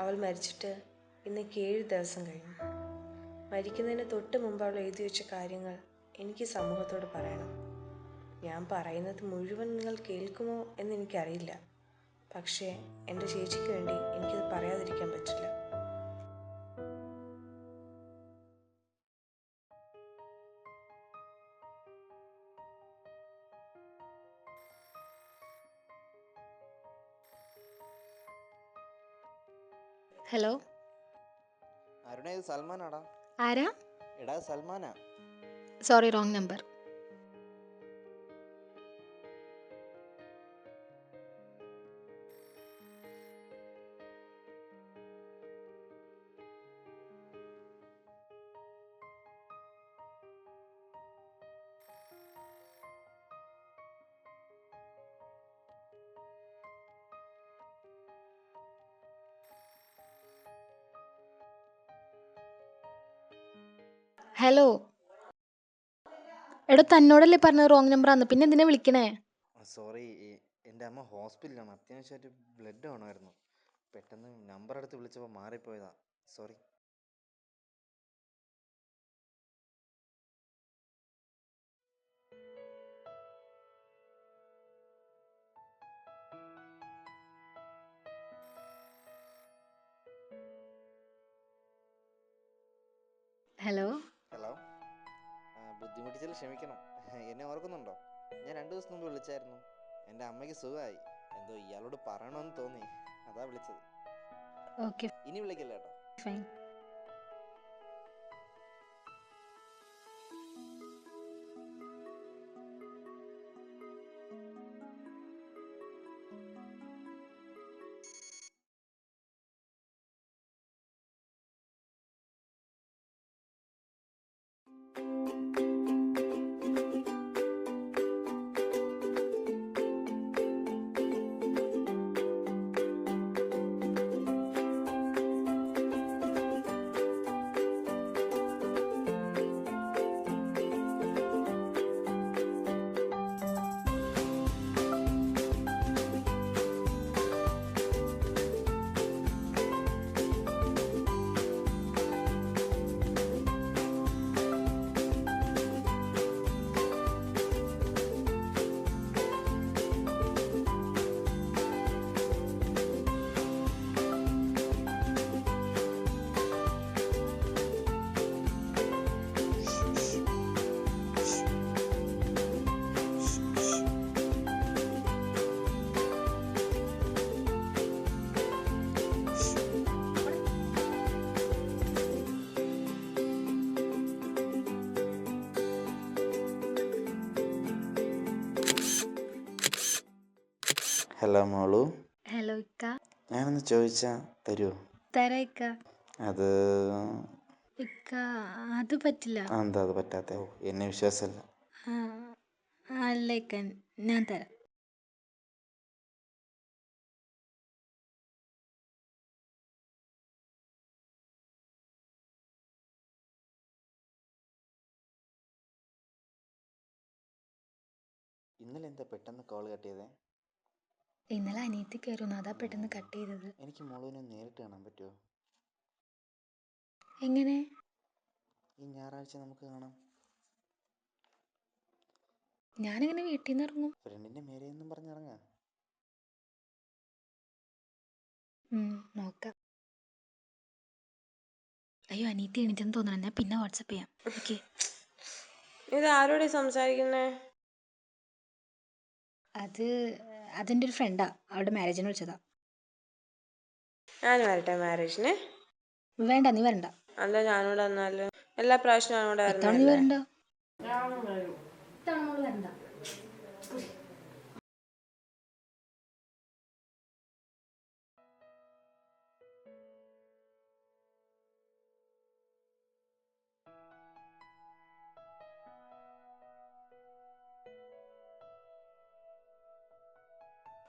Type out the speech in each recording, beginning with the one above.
അവൾ മരിച്ചിട്ട് ഇന്നേക്ക് 7 ദിവസം കഴിഞ്ഞു. മരിക്കുന്നതിന് തൊട്ട് മുമ്പ് അവൾ എഴുതി വെച്ച കാര്യങ്ങൾ എനിക്ക് സമൂഹത്തോട് പറയണം. ഞാൻ പറയുന്നത് മുഴുവൻ നിങ്ങൾ കേൾക്കുമോ എന്നെനിക്കറിയില്ല. പക്ഷേ എൻ്റെ ചേച്ചിക്ക് വേണ്ടി എനിക്കത് പറയാതിരിക്കാൻ പറ്റില്ല. ഹലോ, അരുണേ, ഇത് സൽമാനാടാ. ആരാ? എടാ സൽമാനാ. Sorry, wrong number. ഹലോ, എടോ തന്നോടല്ലേ പറഞ്ഞത് റോങ് നമ്പറാന്ന്, പിന്നെ എന്തിനാ വിളിക്കണേ? സോറി, എൻ്റെ അമ്മ ഹോസ്പിറ്റലാണ്. അത്യാവശ്യമായിട്ട് ബ്ലഡ് വേണമായിരുന്നു. പെട്ടെന്ന് നമ്പർ എടുത്ത് വിളിച്ചപ്പോൾ മാറിപ്പോയതാ. സോറി. ഹലോ. ഹലോ, ബുദ്ധിമുട്ടിച്ചാൽ ക്ഷമിക്കണം. എന്നെ ഓർക്കുന്നുണ്ടോ? ഞാൻ 2 ദിവസം മുമ്പ് വിളിച്ചായിരുന്നു. എൻ്റെ അമ്മയ്ക്ക് സുഖമായി. എന്തോ ഇയാളോട് പറയണമെന്ന് തോന്നി, അതാ വിളിച്ചത്. ഓക്കെ, ഇനി വിളിക്കല്ലേ കേട്ടോ. ഫൈൻ. ഹലോ മോളു. ഹലോ ഇക്ക. ഞാനൊന്ന് ചോദിച്ചാ തരുമോ? തരാം ഇക്ക. അത് ഇക്ക, അത് പറ്റില്ല. എന്താ അത് പറ്റാത്ത? എന്നെ വിശ്വാസമല്ല. ആ, അല്ല ഇക്ക, ഞാൻ തരാം. ഇന്നലെ എന്താ പെട്ടെന്ന് കോൾ കട്ട് ചെയ്തേ? ഇന്നലെ അനിയത്തി കയറുന്നു, അതാ പെട്ടെന്ന് കട്ട് ചെയ്തത്. എനിക്ക് മോളുവിനെ നേരിട്ട് കാണാൻ പറ്റുമോ? എങ്ങനെ? ഈ ഞായറാഴ്ച നമുക്ക് കാണാം. ഞാനിങ്ങനെ വീട്ടിൽ നിന്ന് ഇറങ്ങും. ഫ്രണ്ടിന്റെ മേരെയൊന്നും പറഞ്ഞിറങ്ങാം. നോക്കാം. അയ്യോ, അനിയത്തി എണീറ്റെന്ന് തോന്നണം, ഞാൻ പിന്നെ വാട്സപ്പ് ചെയ്യാം. ഓക്കെ. ഇത് ആരോടെ സംസാരിക്കുന്നേ? അതെൻ്റെ ഒരു ഫ്രണ്ടാ, അവളുടെ മാരേജിന് വിളിച്ചതാ. ഞാൻ വരട്ടെ മാരേജിന്? വേണ്ട, നീ വരണ്ട. എന്താ ഞാനിവിടെ വന്നാലും എല്ലാ പ്രാവശ്യവും ഞാനിവിടെ ഇത്തവണ നീ വരുന്നല്ലേ? വരണ്ട.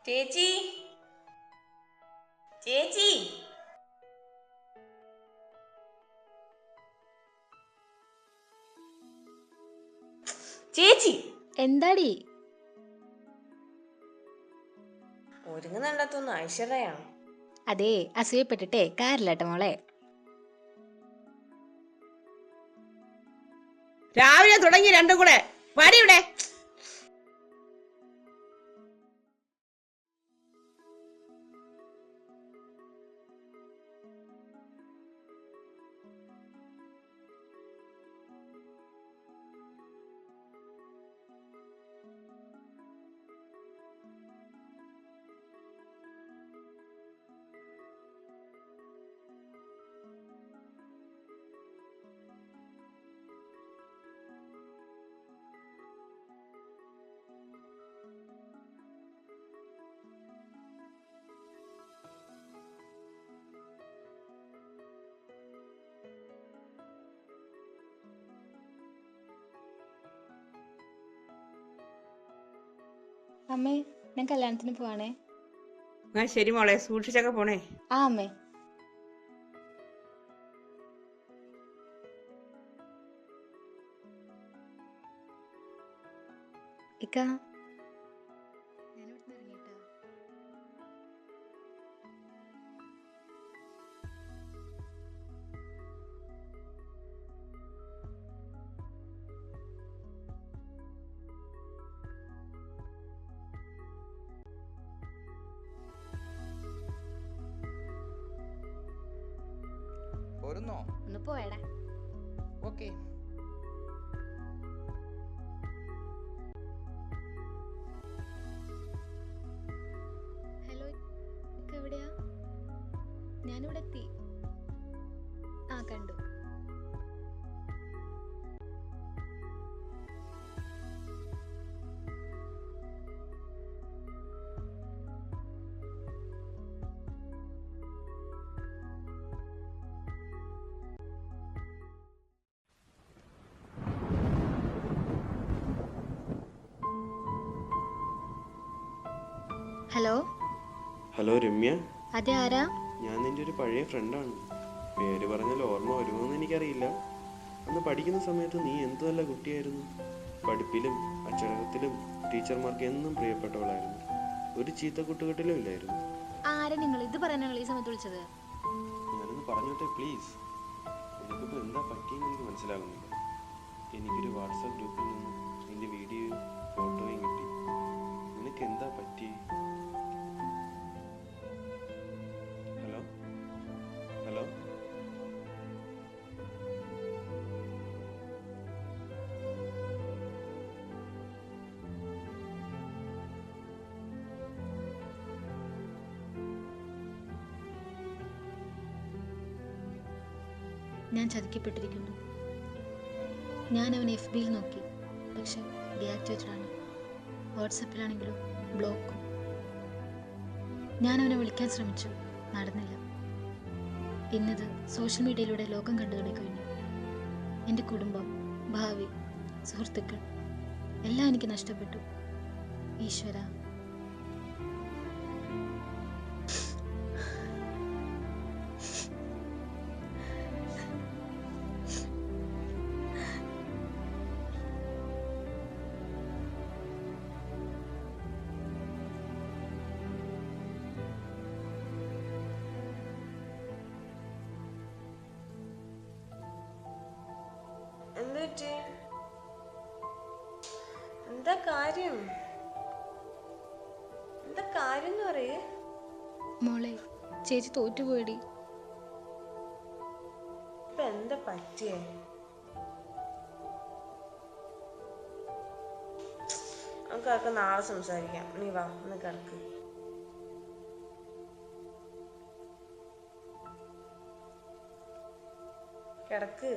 ചേച്ചി, ചേച്ചി, ചേച്ചി. എന്താടി? ഒരുങ്ങുന്നുണ്ടത്തൊന്നും ഐശ്വര്യയാണ്. അതേ അസൂയപ്പെട്ടിട്ടേ കാര്യമില്ലട്ടോ മോളെ. രാവിലെ തുടങ്ങി രണ്ടും കൂടെ. വടി ഇവിടെ. അമ്മേ, ഞാൻ കല്യാണത്തിന് പോവാണേ. ആ ശരി മോളെ, സൂക്ഷിച്ചൊക്കെ പോണേ. ആ അമ്മേ. ഇക്ക, ഞാനിവിടുന്ന് ഇറങ്ങിട്ടാ. പോരുന്നോ? ഒന്ന് പോയടാ. ഓക്കെ. ഹലോ, ഇക്ക എവിടെയാ? ഞാനിവിടെ എത്തി. ആ കണ്ടു. ഹലോ. ഹലോ രമ്യ, അതെ, ആരാ? ഞാൻ നിൻ്റെ ഒരു പഴയ ഫ്രണ്ടാണ്. പേര് പറഞ്ഞാൽ ഓർമ്മ വരുമോയെന്ന് എനിക്കറിയില്ല. അന്ന് പഠിക്കുന്ന സമയത്ത് നീ എന്തു നല്ല കുട്ടിയായിരുന്നു. പഠിപ്പിലും അച്ചടക്കത്തിലും ടീച്ചർമാർക്ക് എന്നും പ്രിയപ്പെട്ടവളായിരുന്നു. ഒരു ചീത്ത കുട്ടുകെട്ടിലും ഇല്ലായിരുന്നു. ആരാ നിങ്ങൾ ഇത് പറയാനാണല്ലോ ഈ സമയത്ത് വിളിച്ചത്? ഞാനൊന്ന് പറഞ്ഞോട്ടെ പ്ലീസ്. എനിക്കിപ്പോൾ എന്താ പറ്റിയെന്ന് എനിക്ക് മനസ്സിലാകുന്നില്ല. എനിക്കൊരു വാട്സാപ്പ് ഗ്രൂപ്പിൽ നിന്ന് നിൻ്റെ വീഡിയോയും ഫോട്ടോയും കിട്ടി. നിനക്ക് എന്താ പറ്റി? ഹലോ ഹലോ ഞാൻ ചതിക്കപ്പെട്ടിരിക്കുന്നു. ഞാൻ അവനെ FBയിൽ നോക്കി, പക്ഷെ ഡീആക്ടിവേറ്റഡ് ആണ്. വാട്സപ്പിലാണെങ്കിലും ബ്ലോക്കും. ഞാൻ അവനെ വിളിക്കാൻ ശ്രമിച്ചു, നടന്നില്ല. ഇന്നത് സോഷ്യൽ മീഡിയയിലൂടെ ലോകം കണ്ടു തുടങ്ങിക്കഴിഞ്ഞു. എൻ്റെ കുടുംബം, ഭാവി, സുഹൃത്തുക്കൾ എല്ലാം എനിക്ക് നഷ്ടപ്പെട്ടു. ഈശ്വര. എന്താ കാര്യം? എന്താ കാര്യം എന്ന് പറയേ? മോളെ, ചേച്ചി തോറ്റുപോയടി. ഇപ്പൊ എന്താ പറ്റിയേ? നമുക്കൊക്കെ നാളെ സംസാരിക്കാം. നീ വാ, ഒന്ന് കിടക്ക്. കിടക്ക്.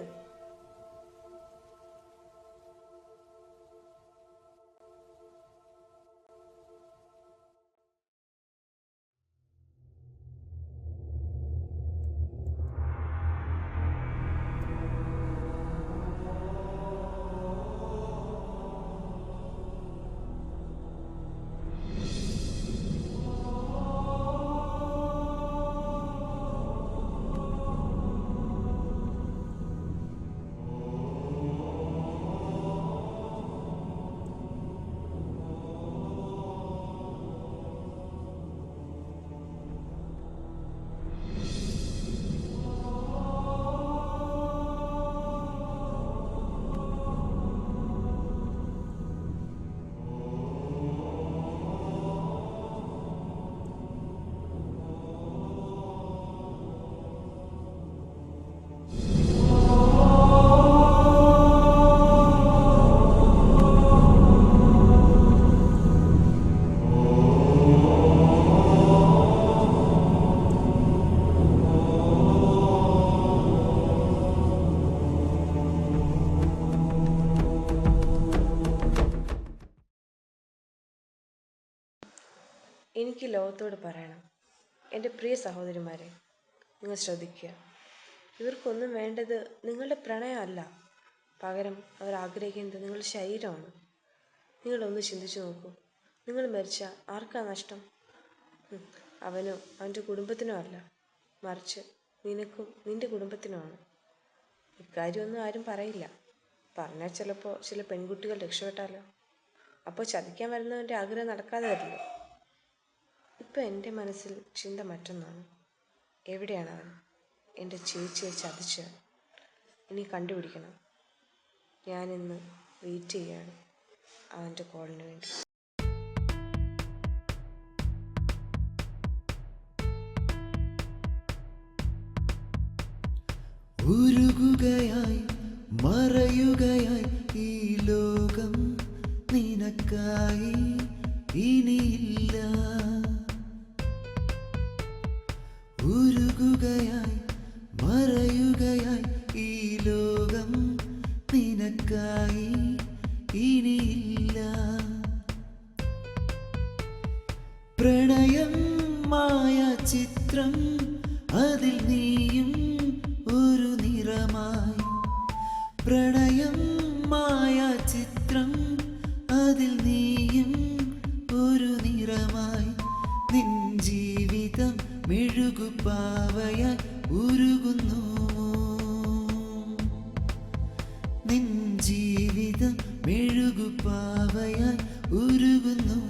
എനിക്ക് ലോകത്തോട് പറയണം, എൻ്റെ പ്രിയ സഹോദരിമാരെ, നിങ്ങൾ ശ്രദ്ധിക്കുക. ഇവർക്കൊന്നും വേണ്ടത് നിങ്ങളുടെ പ്രണയമല്ല, പകരം അവർ ആഗ്രഹിക്കുന്നത് നിങ്ങളുടെ ശരീരമാണ്. നിങ്ങളൊന്ന് ചിന്തിച്ചു നോക്കൂ. നിങ്ങൾ മരിച്ചാൽ ആർക്കാ നഷ്ടം? അവനോ അവൻ്റെ കുടുംബത്തിനോ അല്ല, മറിച്ച് നിനക്കും നിൻ്റെ കുടുംബത്തിനുമാണ്. ഇക്കാര്യമൊന്നും ആരും പറയില്ല. പറഞ്ഞാൽ ചിലപ്പോൾ ചില പെൺകുട്ടികൾ രക്ഷപ്പെട്ടാലോ? അപ്പോൾ ചതിക്കാൻ വരുന്നവൻ്റെ ആഗ്രഹം നടക്കാതെ വരില്ലോ. ഇപ്പം എൻ്റെ മനസ്സിൽ ചിന്ത മറ്റൊന്നാണ്. എവിടെയാണ് അവൻ? എൻ്റെ ചേച്ചിയെ ചതിച്ചവൻ. ഇനി കണ്ടുപിടിക്കണം. ഞാനിന്ന് വെയിറ്റ് ചെയ്യുകയാണ് അവൻ്റെ കോളിന് വേണ്ടി. ഉരുകുകയായി മറയുകയായി ഈ ലോകം നിനക്കായി ഇനിയില്ല. ഉരുകുകയായി മറയുകയായി ഈ ലോകം നിനക്കായി ഇനിയില്ല. പ്രണയം മായ ചിത്രം, അതിൽ നീയും ഒരു നിറമായി. പ്രണയം മായ ചിത്രം, അതിൽ നീയും ഒരു നിറമായി. നിൻ ജീവിതം മെഴുകുപാവയായി ഉരുകുന്നു. നിൻ ജീവിതം മെഴുകുപാവയായി ഉരുകുന്നു.